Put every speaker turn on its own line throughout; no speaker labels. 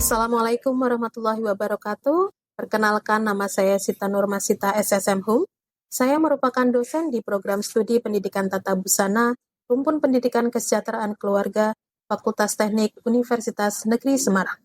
Assalamualaikum warahmatullahi wabarakatuh. Perkenalkan, nama saya Sita Nurmasita SSM Hum. Saya merupakan dosen di program studi Pendidikan Tata Busana, Rumpun Pendidikan Kesejahteraan Keluarga, Fakultas Teknik Universitas Negeri Semarang.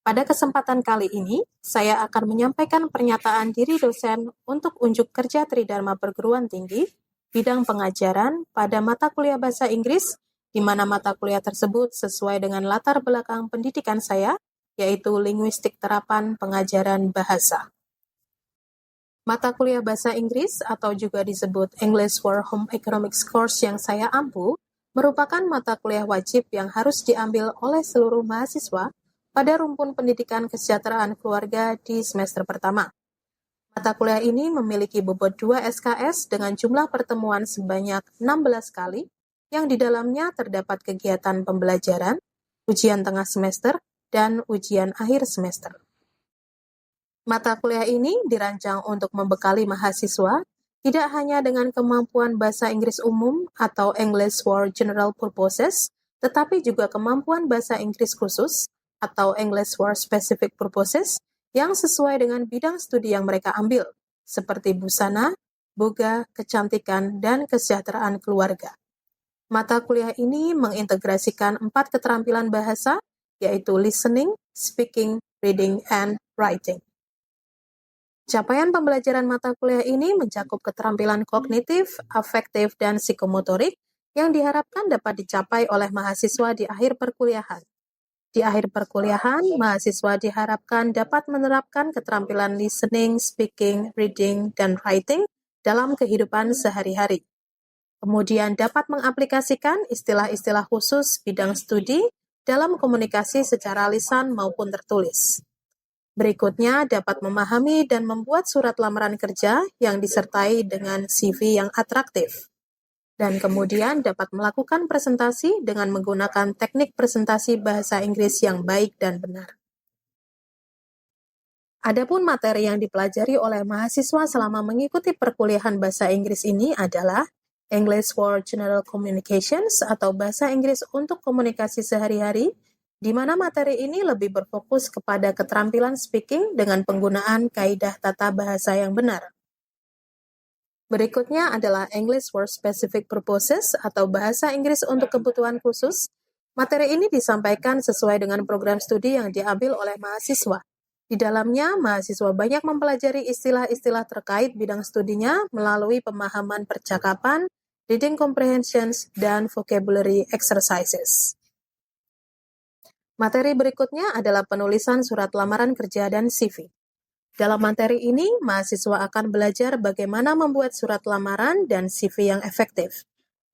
Pada kesempatan kali ini, saya akan menyampaikan pernyataan diri dosen untuk unjuk kerja Tridharma Perguruan Tinggi, bidang pengajaran pada mata kuliah Bahasa Inggris, di mana mata kuliah tersebut sesuai dengan latar belakang pendidikan saya, yaitu linguistik terapan pengajaran bahasa. Mata kuliah Bahasa Inggris atau juga disebut English for Home Economics Course yang saya ampu, merupakan mata kuliah wajib yang harus diambil oleh seluruh mahasiswa pada rumpun pendidikan kesejahteraan keluarga di semester pertama. Mata kuliah ini memiliki bobot 2 SKS dengan jumlah pertemuan sebanyak 16 kali, yang di dalamnya terdapat kegiatan pembelajaran, ujian tengah semester, dan ujian akhir semester. Mata kuliah ini dirancang untuk membekali mahasiswa tidak hanya dengan kemampuan bahasa Inggris umum atau English for General Purposes, tetapi juga kemampuan bahasa Inggris khusus atau English for Specific Purposes yang sesuai dengan bidang studi yang mereka ambil, seperti busana, boga, kecantikan, dan kesejahteraan keluarga. Mata kuliah ini mengintegrasikan 4 keterampilan bahasa, yaitu listening, speaking, reading, and writing. Capaian pembelajaran mata kuliah ini mencakup keterampilan kognitif, afektif, dan psikomotorik yang diharapkan dapat dicapai oleh mahasiswa di akhir perkuliahan. Di akhir perkuliahan, mahasiswa diharapkan dapat menerapkan keterampilan listening, speaking, reading, dan writing dalam kehidupan sehari-hari. Kemudian dapat mengaplikasikan istilah-istilah khusus bidang studi dalam komunikasi secara lisan maupun tertulis. Berikutnya dapat memahami dan membuat surat lamaran kerja yang disertai dengan CV yang atraktif. Dan kemudian dapat melakukan presentasi dengan menggunakan teknik presentasi bahasa Inggris yang baik dan benar. Adapun materi yang dipelajari oleh mahasiswa selama mengikuti perkuliahan bahasa Inggris ini adalah English for General Communications atau bahasa Inggris untuk komunikasi sehari-hari, di mana materi ini lebih berfokus kepada keterampilan speaking dengan penggunaan kaidah tata bahasa yang benar. Berikutnya adalah English for Specific Purposes atau bahasa Inggris untuk kebutuhan khusus. Materi ini disampaikan sesuai dengan program studi yang diambil oleh mahasiswa. Di dalamnya, mahasiswa banyak mempelajari istilah-istilah terkait bidang studinya melalui pemahaman percakapan, reading comprehensions, dan vocabulary exercises. Materi berikutnya adalah penulisan surat lamaran kerja dan CV. Dalam materi ini, mahasiswa akan belajar bagaimana membuat surat lamaran dan CV yang efektif,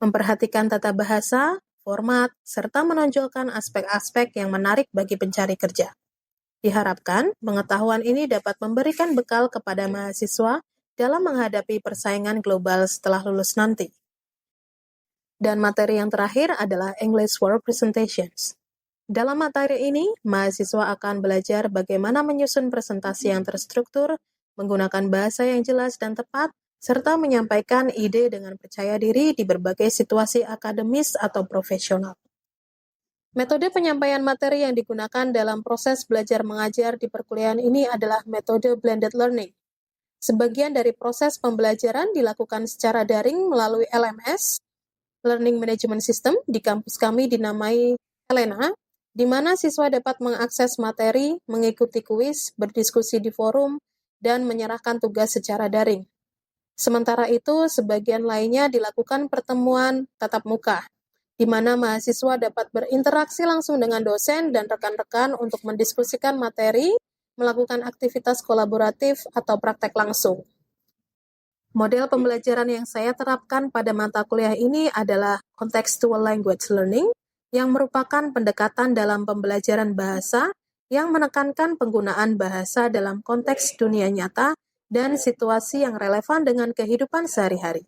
memperhatikan tata bahasa, format, serta menonjolkan aspek-aspek yang menarik bagi pencari kerja. Diharapkan, pengetahuan ini dapat memberikan bekal kepada mahasiswa dalam menghadapi persaingan global setelah lulus nanti. Dan materi yang terakhir adalah English for Presentations. Dalam materi ini, mahasiswa akan belajar bagaimana menyusun presentasi yang terstruktur, menggunakan bahasa yang jelas dan tepat, serta menyampaikan ide dengan percaya diri di berbagai situasi akademis atau profesional. Metode penyampaian materi yang digunakan dalam proses belajar mengajar di perkuliahan ini adalah metode blended learning. Sebagian dari proses pembelajaran dilakukan secara daring melalui LMS, Learning Management System, di kampus kami dinamai Helena, di mana siswa dapat mengakses materi, mengikuti kuis, berdiskusi di forum, dan menyerahkan tugas secara daring. Sementara itu, sebagian lainnya dilakukan pertemuan tatap muka, di mana mahasiswa dapat berinteraksi langsung dengan dosen dan rekan-rekan untuk mendiskusikan materi, melakukan aktivitas kolaboratif atau praktek langsung. Model pembelajaran yang saya terapkan pada mata kuliah ini adalah Contextual Language Learning, yang merupakan pendekatan dalam pembelajaran bahasa yang menekankan penggunaan bahasa dalam konteks dunia nyata dan situasi yang relevan dengan kehidupan sehari-hari.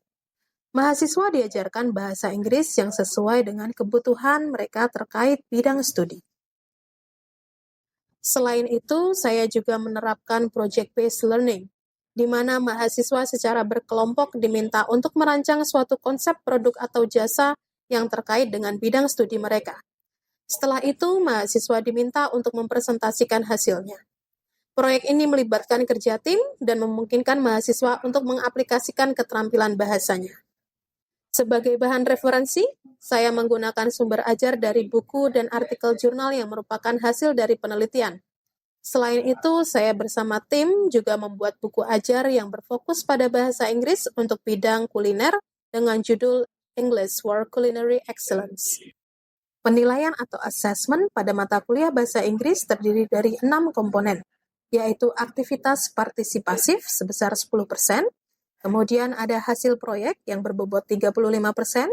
Mahasiswa diajarkan bahasa Inggris yang sesuai dengan kebutuhan mereka terkait bidang studi. Selain itu, saya juga menerapkan project-based learning, di mana mahasiswa secara berkelompok diminta untuk merancang suatu konsep produk atau jasa yang terkait dengan bidang studi mereka. Setelah itu, mahasiswa diminta untuk mempresentasikan hasilnya. Proyek ini melibatkan kerja tim dan memungkinkan mahasiswa untuk mengaplikasikan keterampilan bahasanya. Sebagai bahan referensi, saya menggunakan sumber ajar dari buku dan artikel jurnal yang merupakan hasil dari penelitian. Selain itu, saya bersama tim juga membuat buku ajar yang berfokus pada bahasa Inggris untuk bidang kuliner dengan judul English for Culinary Excellence. Penilaian atau assessment pada mata kuliah bahasa Inggris terdiri dari 6 komponen, yaitu aktivitas partisipasif sebesar 10%, kemudian ada hasil proyek yang berbobot 35%,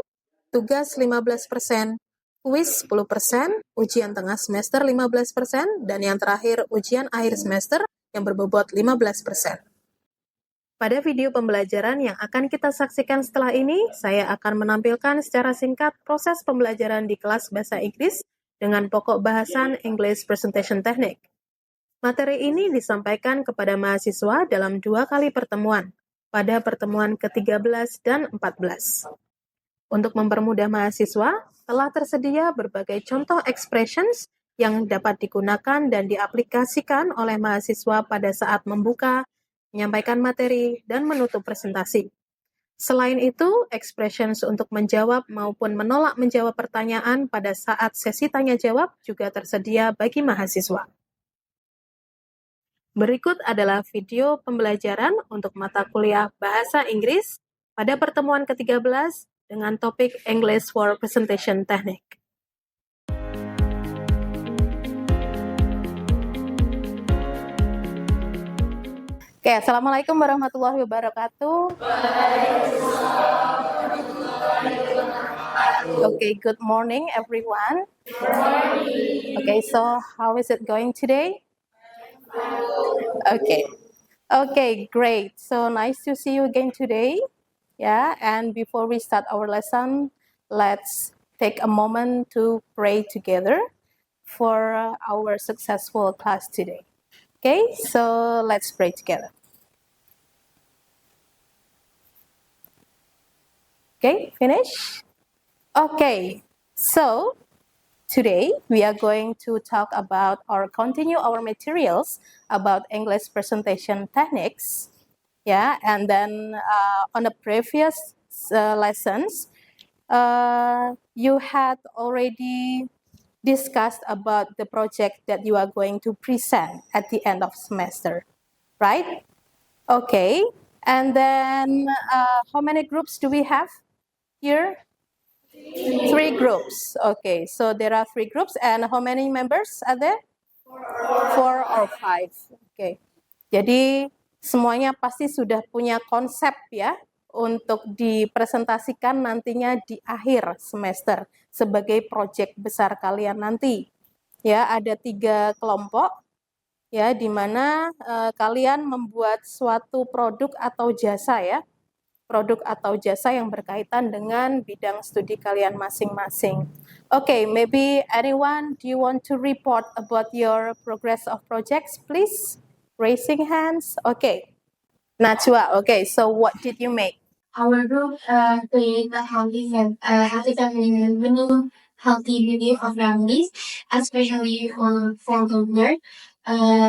tugas 15%, kuis 10%, ujian tengah semester 15%, dan yang terakhir ujian akhir semester yang berbobot 15%. Pada video pembelajaran yang akan kita saksikan setelah ini, saya akan menampilkan secara singkat proses pembelajaran di kelas bahasa Inggris dengan pokok bahasan English Presentation Technique. Materi ini disampaikan kepada mahasiswa dalam 2 kali pertemuan, pada pertemuan ke-13 dan 14. Untuk mempermudah mahasiswa, telah tersedia berbagai contoh expressions yang dapat digunakan dan diaplikasikan oleh mahasiswa pada saat membuka, menyampaikan materi, dan menutup presentasi. Selain itu, expressions untuk menjawab maupun menolak menjawab pertanyaan pada saat sesi tanya-jawab juga tersedia bagi mahasiswa. Berikut adalah video pembelajaran untuk mata kuliah Bahasa Inggris pada pertemuan ke-13 dengan topik English for Presentation Technique. Oke, Assalamualaikum warahmatullahi wabarakatuh. Okay, good morning everyone. Okay, so how is it going today? Okay, great. So nice to see you again today. Yeah, and before we start our lesson, let's take a moment to pray together for our successful class today. Okay, so let's pray together. Okay, finish? Okay, so today we are going to talk about or continue our materials about English presentation techniques. Yeah, and then on the previous lessons, you had already discussed about the project that you are going to present at the end of semester, right? Okay, and then how many groups do we have here? 3 groups. Okay, so there are 3 groups, and how many members are there? 4 or 5. Okay, jadi semuanya pasti sudah punya konsep ya untuk dipresentasikan nantinya di akhir semester sebagai proyek besar kalian nanti. Ya, ada 3 kelompok ya di mana kalian membuat suatu produk atau jasa ya. Produk atau jasa yang berkaitan dengan bidang studi kalian masing-masing. Okay, maybe anyone, do you want to report about your progress of projects, please? Raising hands. Okay. Najwa, okay, so what did you make?
Our group create a healthy family menu, healthy beauty for families, especially for toddler,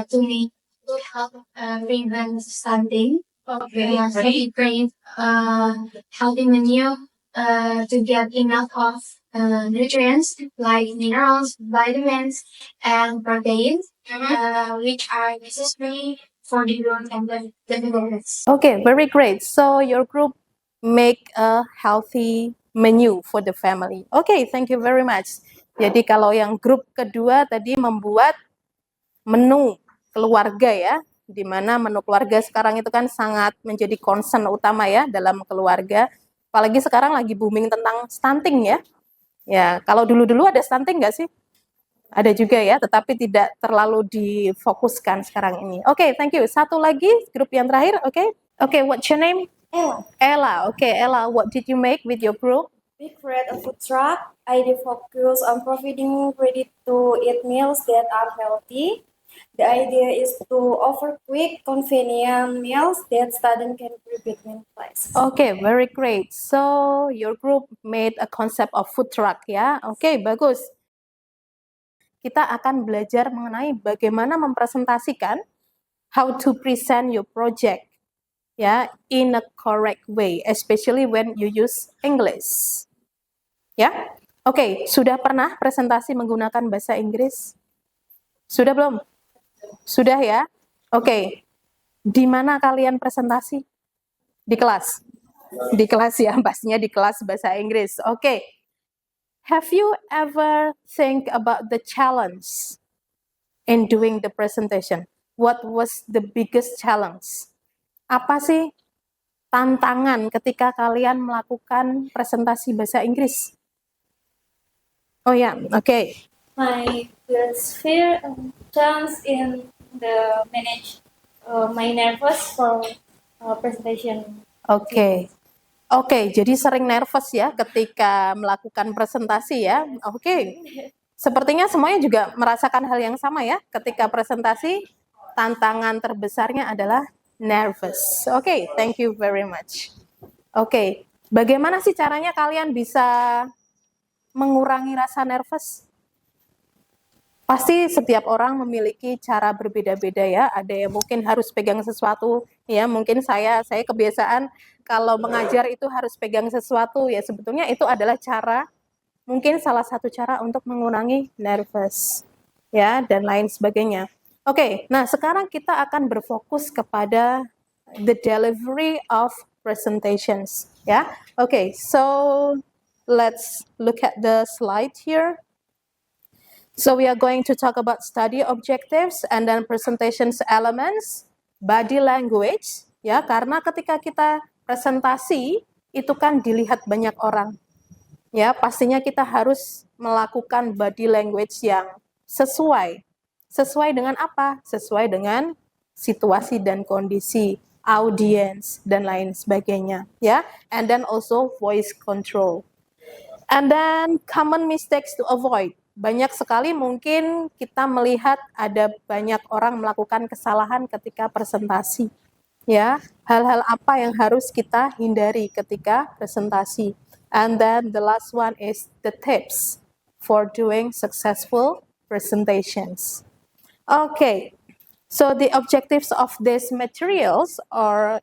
to make good health prevent stunting. Okay. So we create healthy menu to get enough of nutrients like minerals, vitamins, and proteins, which are necessary for the growth and the development.
Okay, very great. So your group make a healthy menu for the family. Okay, thank you very much. Jadi kalau yang grup kedua tadi membuat menu keluarga ya, di mana menu keluarga sekarang itu kan sangat menjadi concern utama ya dalam keluarga. Apalagi sekarang lagi booming tentang stunting ya. Ya, kalau dulu-dulu ada stunting nggak sih? Ada juga ya, tetapi tidak terlalu difokuskan sekarang ini. Oke, thank you. Satu lagi, grup yang terakhir, oke? Oke, what's your name? Ella. Okay, Ella, what did you make with your group?
We create a food truck. I focus on providing ready-to-eat meals that are healthy. The idea is to offer quick, convenient meals that students can prepare in place.
Okay, very great. So your group made a concept of food truck, ya? Okay, bagus. kita akan belajar mengenai bagaimana mempresentasikan, how to present your project, ya, in a correct way, especially when you use English. Ya, oke, sudah pernah presentasi menggunakan bahasa Inggris? Sudah belum? Sudah ya? Oke, di mana kalian presentasi? Di kelas? Di kelas ya, pastinya di kelas bahasa Inggris. Oke. Have you ever think about the challenge in doing the presentation? What was the biggest challenge? Apa sih tantangan ketika kalian melakukan presentasi bahasa Inggris? Oh ya, oke.
My biggest fear challenge in the manage my nervous for presentation.
Oke. Oke, jadi sering nervous ya ketika melakukan presentasi ya. Oke. Sepertinya semuanya juga merasakan hal yang sama ya. Ketika presentasi, tantangan terbesarnya adalah nervous. Oke, thank you very much. Oke, bagaimana sih caranya kalian bisa mengurangi rasa nervous? Pasti setiap orang memiliki cara berbeda-beda ya. Ada yang mungkin harus pegang sesuatu, ya mungkin saya kebiasaan kalau mengajar itu harus pegang sesuatu ya. Sebetulnya itu adalah cara, mungkin salah satu cara untuk mengurangi nervous, ya, dan lain sebagainya. Oke, nah sekarang kita akan berfokus kepada the delivery of presentations, ya. Oke, so let's look at the slide here. So we are going to talk about study objectives and then presentations elements, body language, ya, karena ketika kita presentasi itu kan dilihat banyak orang. Ya, pastinya kita harus melakukan body language yang sesuai. Sesuai dengan apa? Sesuai dengan situasi dan kondisi, audience dan lain sebagainya, ya. And then also voice control. And then common mistakes to avoid. Banyak sekali mungkin kita melihat ada banyak orang melakukan kesalahan ketika presentasi. Ya, hal-hal apa yang harus kita hindari ketika presentasi. And then the last one is the tips for doing successful presentations. Okay, so the objectives of these materials or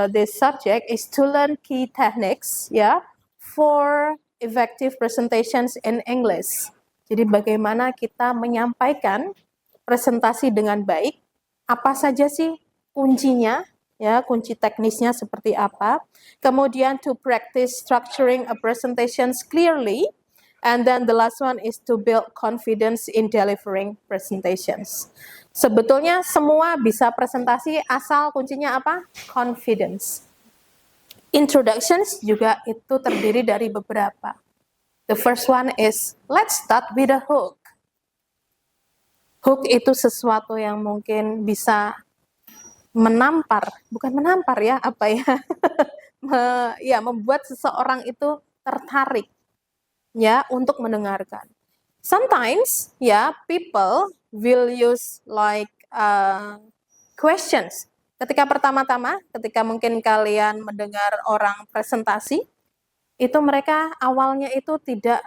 this subject is to learn key techniques, ya, for effective presentations in English. Jadi bagaimana kita menyampaikan presentasi dengan baik, apa saja sih kuncinya, ya, kunci teknisnya seperti apa. Kemudian to practice structuring a presentations clearly, and then the last one is to build confidence in delivering presentations. Sebetulnya semua bisa presentasi asal kuncinya apa? Confidence. Introductions juga itu terdiri dari beberapa. The first one is, let's start with a hook. Hook itu sesuatu yang mungkin bisa bukan menampar ya, apa ya, ya, membuat seseorang itu tertarik, ya, untuk mendengarkan. Sometimes, ya, people will use like questions. Ketika pertama-tama, ketika mungkin kalian mendengar orang presentasi, itu mereka awalnya itu tidak,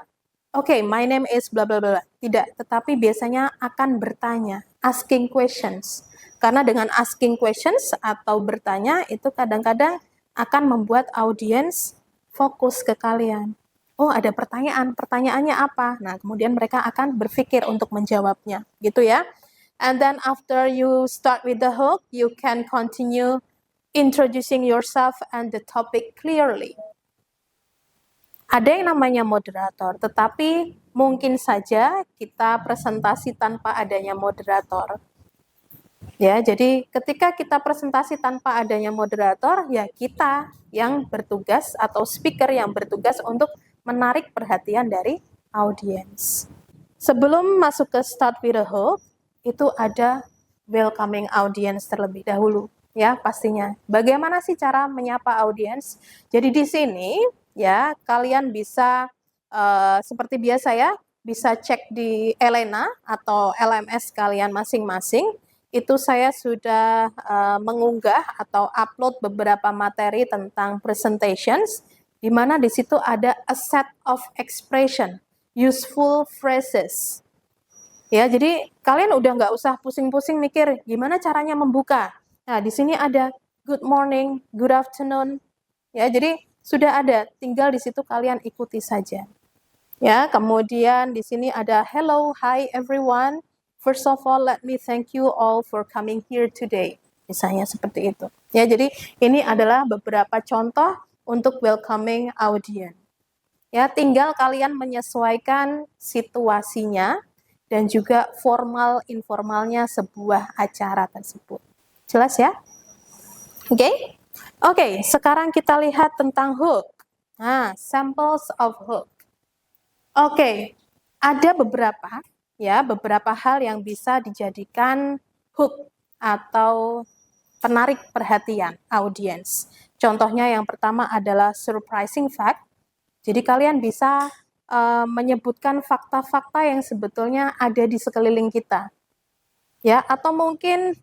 okay, my name is bla bla bla, tidak, tetapi biasanya akan bertanya, asking questions. Karena dengan asking questions atau bertanya itu kadang-kadang akan membuat audiens fokus ke kalian. Oh, ada pertanyaan, pertanyaannya apa? Nah, kemudian mereka akan berpikir untuk menjawabnya, gitu ya. And then after you start with the hook, you can continue introducing yourself and the topic clearly. Ada yang namanya moderator, tetapi mungkin saja kita presentasi tanpa adanya moderator. Ya, jadi ketika kita presentasi tanpa adanya moderator, ya kita yang bertugas atau speaker yang bertugas untuk menarik perhatian dari audiens. Sebelum masuk ke start with a hook, itu ada welcoming audience terlebih dahulu, ya pastinya. Bagaimana sih cara menyapa audiens? Jadi di sini, ya, kalian bisa seperti biasa ya, bisa cek di Elena atau LMS kalian masing-masing. Itu saya sudah mengunggah atau upload beberapa materi tentang presentations, di mana di situ ada a set of expression, useful phrases. Ya, jadi kalian udah nggak usah pusing-pusing mikir gimana caranya membuka. Nah, di sini ada good morning, good afternoon. Ya, jadi sudah ada, tinggal di situ kalian ikuti saja. Ya, kemudian di sini ada hello, hi everyone. First of all, let me thank you all for coming here today. Misalnya seperti itu. Ya, jadi ini adalah beberapa contoh untuk welcoming audience. Ya, tinggal kalian menyesuaikan situasinya dan juga formal informalnya sebuah acara tersebut. Jelas ya? Oke? Oke, sekarang kita lihat tentang hook. Nah, samples of hook. Oke, ada beberapa hal yang bisa dijadikan hook atau penarik perhatian audiens. Contohnya yang pertama adalah surprising fact. Jadi kalian bisa menyebutkan fakta-fakta yang sebetulnya ada di sekeliling kita. Ya, atau mungkin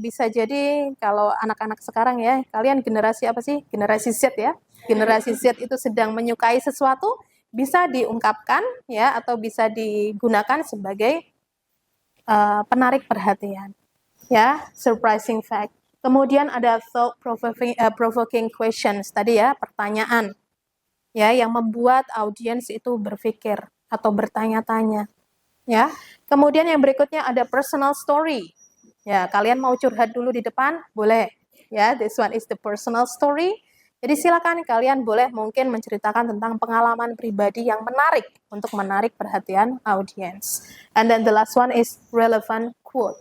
bisa jadi kalau anak-anak sekarang ya, kalian generasi apa sih? Generasi Z ya. Generasi Z itu sedang menyukai sesuatu, bisa diungkapkan ya atau bisa digunakan sebagai penarik perhatian. Ya, surprising fact. Kemudian ada thought provoking questions tadi ya, pertanyaan ya yang membuat audiens itu berpikir atau bertanya-tanya. Ya. Kemudian yang berikutnya ada personal story. Ya, kalian mau curhat dulu di depan? Boleh. Ya, this one is the personal story. Jadi silakan kalian boleh mungkin menceritakan tentang pengalaman pribadi yang menarik untuk menarik perhatian audiens. And then the last one is relevant quote.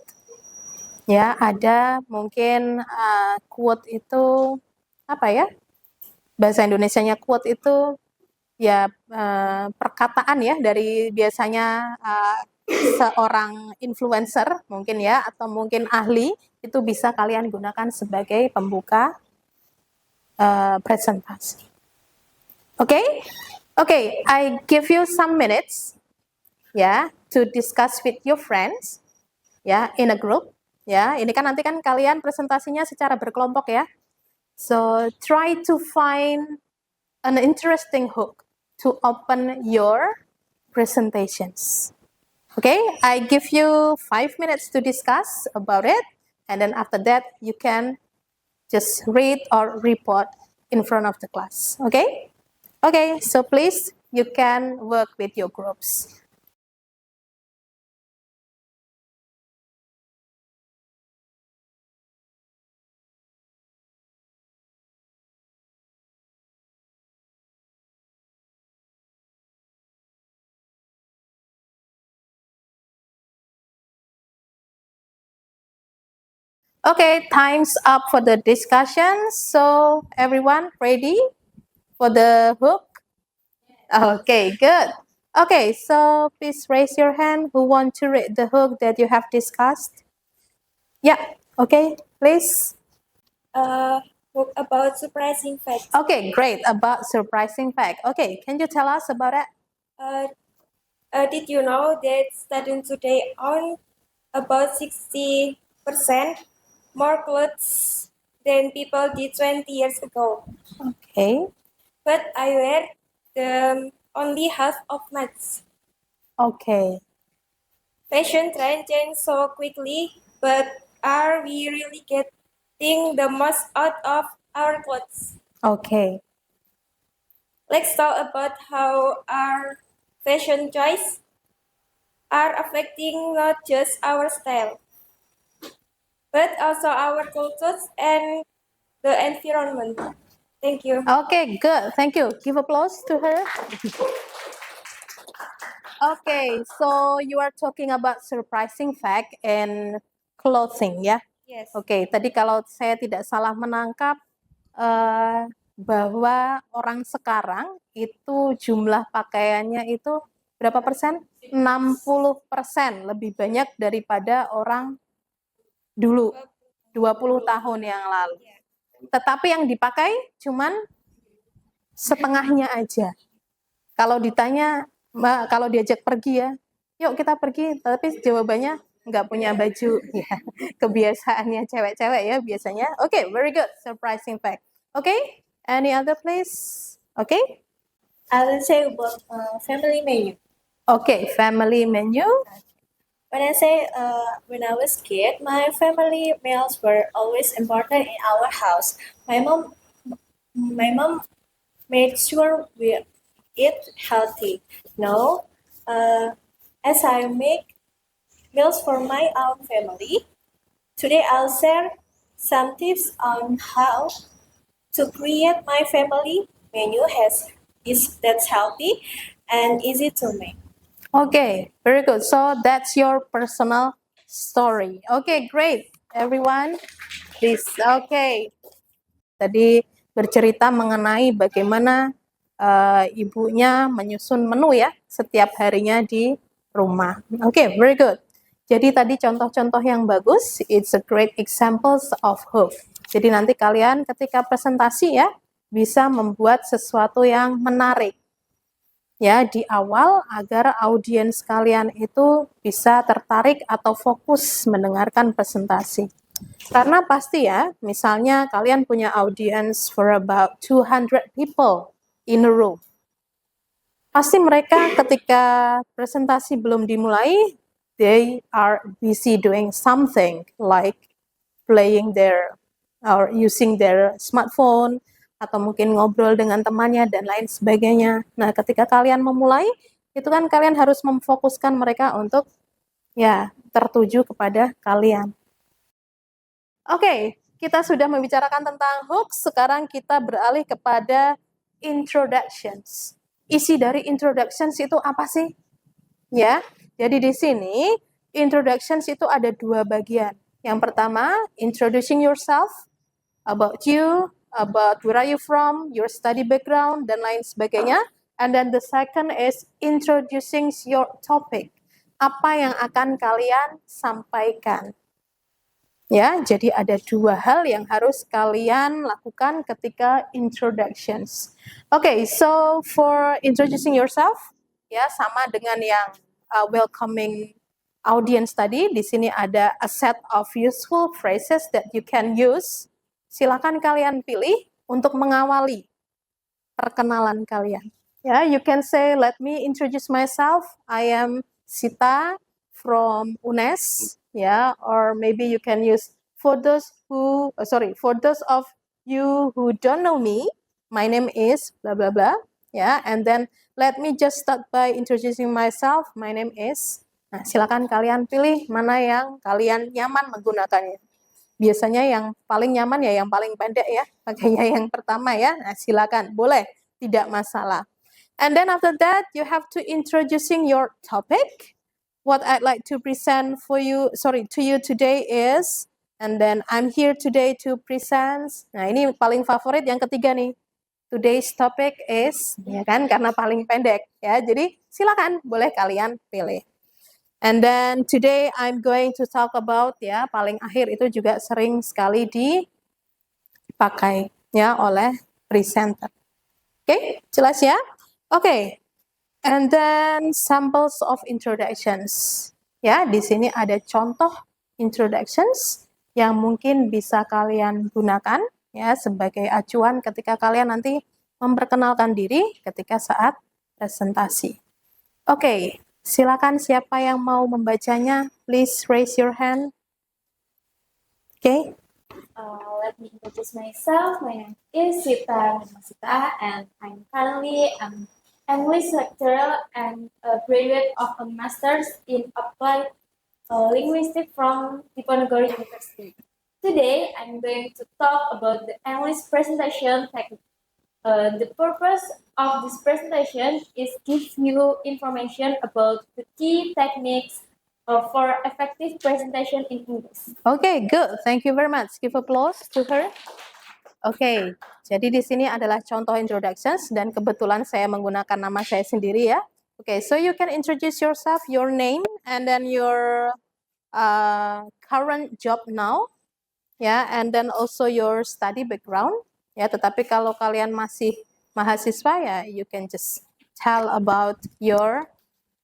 Ya, ada mungkin quote itu apa ya? Bahasa Indonesianya quote itu ya perkataan ya dari biasanya seorang influencer mungkin ya atau mungkin ahli itu bisa kalian gunakan sebagai pembuka presentasi. Oke, I give you some minutes ya to discuss with your friends ya in a group ya. Ini kan nanti kan kalian presentasinya secara berkelompok ya. So try to find an interesting hook to open your presentations. Okay, I give you 5 minutes to discuss about it, and then after that, you can just read or report in front of the class. Okay? Okay, so please, you can work with your groups. Okay, time's up for the discussion. So everyone ready for the hook? Okay, good. Okay, so please raise your hand who want to read the hook that you have discussed. Yeah, okay, please.
Book about surprising facts.
Okay, great, about surprising fact. Okay, can you tell us about it?
Did you know that students today own about 60% more clothes than people did 20 years ago?
Okay,
But I wear them only half of months.
okay,
Fashion trend change so quickly, but are we really getting the most out of our clothes?
okay,
Let's talk about how our fashion choice are affecting not just our style, but also our cultures and the environment. Thank you.
okay, good, thank you. Give applause to her. Okay, so you are talking about surprising fact and clothing, ya?
Yes.
Oke, tadi kalau saya tidak salah menangkap bahwa orang sekarang itu jumlah pakaiannya itu berapa persen? 60% lebih banyak daripada orang dulu 20 tahun yang lalu. Tetapi yang dipakai cuman setengahnya aja. Kalau ditanya, Mbak, kalau diajak pergi ya, yuk kita pergi, tapi jawabannya nggak punya baju. Ya, kebiasaannya cewek-cewek ya biasanya. Okay, very good, surprising fact. Okay, any other place? Okay,
I will say about family menu.
okay, family menu.
When I was kid, my family meals were always important in our house. My mom made sure we eat healthy. Now, as I make meals for my own family, today I'll share some tips on how to create my family menu that's healthy and easy to make.
Okay, very good. So that's your personal story. Okay, great. Everyone, please. Okay. Tadi bercerita mengenai bagaimana ibunya menyusun menu ya setiap harinya di rumah. Okay, very good. Jadi tadi contoh-contoh yang bagus, it's a great examples of hope. Jadi nanti kalian ketika presentasi ya bisa membuat sesuatu yang menarik ya di awal agar audiens kalian itu bisa tertarik atau fokus mendengarkan presentasi. Karena pasti ya, misalnya kalian punya audience for about 200 people in a room. Pasti mereka ketika presentasi belum dimulai, they are busy doing something like playing their or using their smartphone atau mungkin ngobrol dengan temannya dan lain sebagainya. Nah, ketika kalian memulai, itu kan kalian harus memfokuskan mereka untuk ya tertuju kepada kalian. Oke, kita sudah membicarakan tentang hooks, sekarang kita beralih kepada introductions. Isi dari introductions itu apa sih? Ya, jadi di sini introductions itu ada dua bagian. Yang pertama, introducing yourself, about you, about where are you from, your study background, dan lain sebagainya. And then the second is introducing your topic. Apa yang akan kalian sampaikan? Ya, jadi ada dua hal yang harus kalian lakukan ketika introductions. Okay, so for introducing yourself, ya sama dengan yang welcoming audience tadi, di sini ada a set of useful phrases that you can use. Silakan kalian pilih untuk mengawali perkenalan kalian. Ya, you can say, let me introduce myself. I am Sita from UNES. Yeah, or maybe you can use for those of you who don't know me, my name is blah blah blah. Yeah, and then let me just start by introducing myself. My name is. Nah, silakan kalian pilih mana yang kalian nyaman menggunakannya. Biasanya yang paling nyaman ya yang paling pendek ya, pakainya yang pertama ya. Nah, silakan, boleh, tidak masalah. And then after that, you have to introducing your topic. What I'd like to present to you today is, and then I'm here today to present. Nah, ini paling favorit yang ketiga nih. Today's topic is, ya kan, karena paling pendek ya. Jadi silakan, boleh kalian pilih. And then today I'm going to talk about ya, paling akhir itu juga sering sekali dipakai ya oleh presenter. Oke, jelas ya? Oke. And then samples of introductions. Ya, di sini ada contoh introductions yang mungkin bisa kalian gunakan ya sebagai acuan ketika kalian nanti memperkenalkan diri ketika saat presentasi. Oke, silakan siapa yang mau membacanya, please raise your hand. Oke.
Let me introduce myself. My name is Sita Nurmasita, and I'm currently an English lecturer and a graduate of a master's in applied linguistics from Diponegoro University. Today, I'm going to talk about the English presentation technique. The purpose of this presentation is give you information about the key techniques for effective presentation in English.
Okay, good. Thank you very much. Give applause to her. Oke, jadi di sini adalah contoh introductions dan kebetulan saya menggunakan nama saya sendiri ya. Oke, so you can introduce yourself, your name, and then your current job now, ya, and then also your study background. Ya, tetapi kalau kalian masih mahasiswa ya, you can just tell about your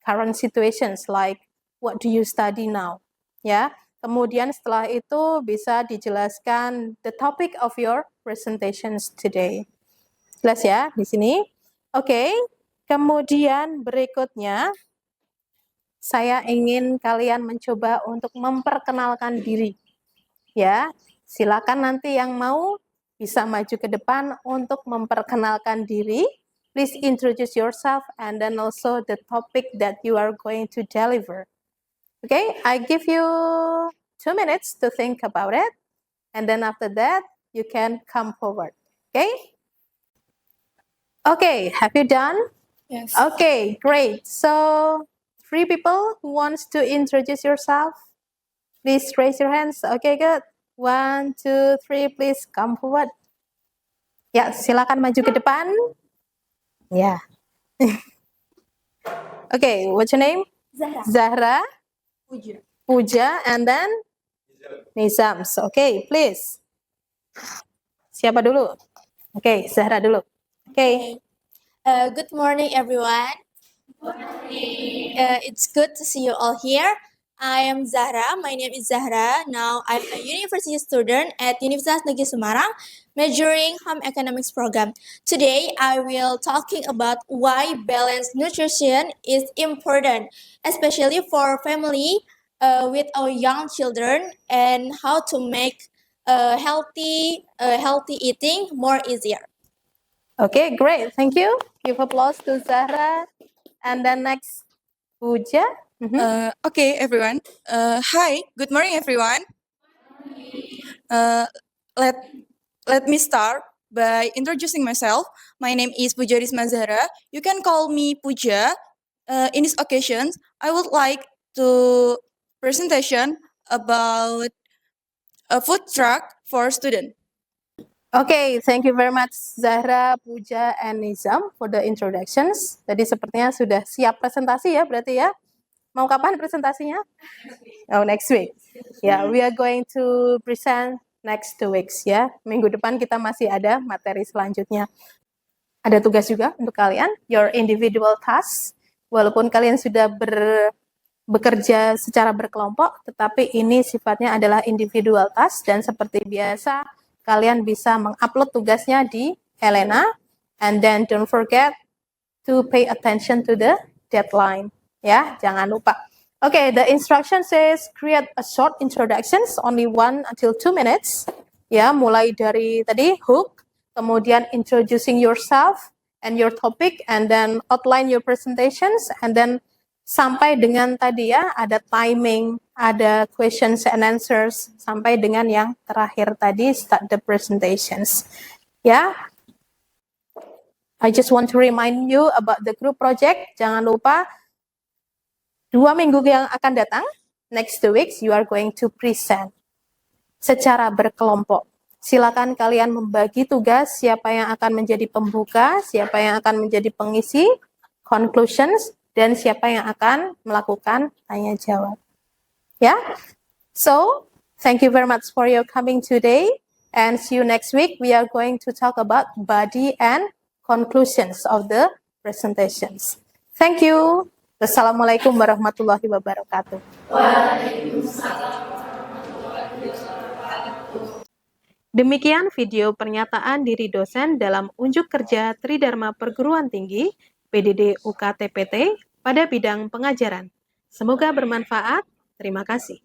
current situations, like what do you study now, ya. Kemudian setelah itu bisa dijelaskan the topic of your presentations today. Jelas ya di sini? Oke. Kemudian berikutnya saya ingin kalian mencoba untuk memperkenalkan diri. Ya, silakan nanti yang mau bisa maju ke depan untuk memperkenalkan diri. Please introduce yourself and then also the topic that you are going to deliver. Okay, I give you 2 minutes to think about it. And then after that, you can come forward. Okay? Okay, have you done?
Yes.
Okay, great. So, 3 people who wants to introduce yourself, please raise your hands. Okay, good. 1, 2, 3, please come forward. Ya, silakan maju ke depan. Ya. Okay, what's your name?
Zahra.
Zahra,
Puja.
Puja, and then Nizam. So, okay, please. Siapa dulu? Okay, Zahra dulu. Okay.
Good morning, everyone. It's good to see you all here. I am Zahra. My name is Zahra. Now I'm a university student at Universitas Negeri Semarang, majoring home economics program. Today I will talking about why balanced nutrition is important, especially for family with our young children, and how to make healthy eating more easier.
Okay, great. Thank you. Give applause to Zahra. And then next, Puja.
Okay, everyone. Hi, good morning, everyone. Uh, let me start by introducing myself. My name is Puja Risma Zahra. You can call me Puja. In this occasion, I would like to presentation about a food truck for student.
Okay, thank you very much Zahra, Puja, and Nizam for the introductions. Tadi sepertinya sudah siap presentasi ya, berarti ya. Mau kapan presentasinya? Oh, next week. Yeah, we are going to present next 2 weeks ya. Minggu depan kita masih ada materi selanjutnya. Ada tugas juga untuk kalian, your individual tasks. Walaupun kalian sudah bekerja secara berkelompok, tetapi ini sifatnya adalah individual task dan seperti biasa kalian bisa mengupload tugasnya di Helena, and then don't forget to pay attention to the deadline. Ya, jangan lupa. Okay, the instruction says create a short introductions, only 1 until 2 minutes. Ya, mulai dari tadi hook, kemudian introducing yourself and your topic, and then outline your presentations, and then sampai dengan tadi ya, ada timing, ada questions and answers, sampai dengan yang terakhir tadi, start the presentations. Ya, I just want to remind you about the group project. Jangan lupa, 2 minggu yang akan datang, next 2 weeks, you are going to present secara berkelompok. Silakan kalian membagi tugas, siapa yang akan menjadi pembuka, siapa yang akan menjadi pengisi, conclusions, dan siapa yang akan melakukan tanya jawab. Ya, so thank you very much for your coming today, and see you next week. We are going to talk about body and conclusions of the presentations. Thank you. Wassalamualaikum warahmatullahi wabarakatuh. Demikian video pernyataan diri dosen dalam unjuk kerja Tridharma Perguruan Tinggi PDD UKT PT pada bidang pengajaran. Semoga bermanfaat. Terima kasih.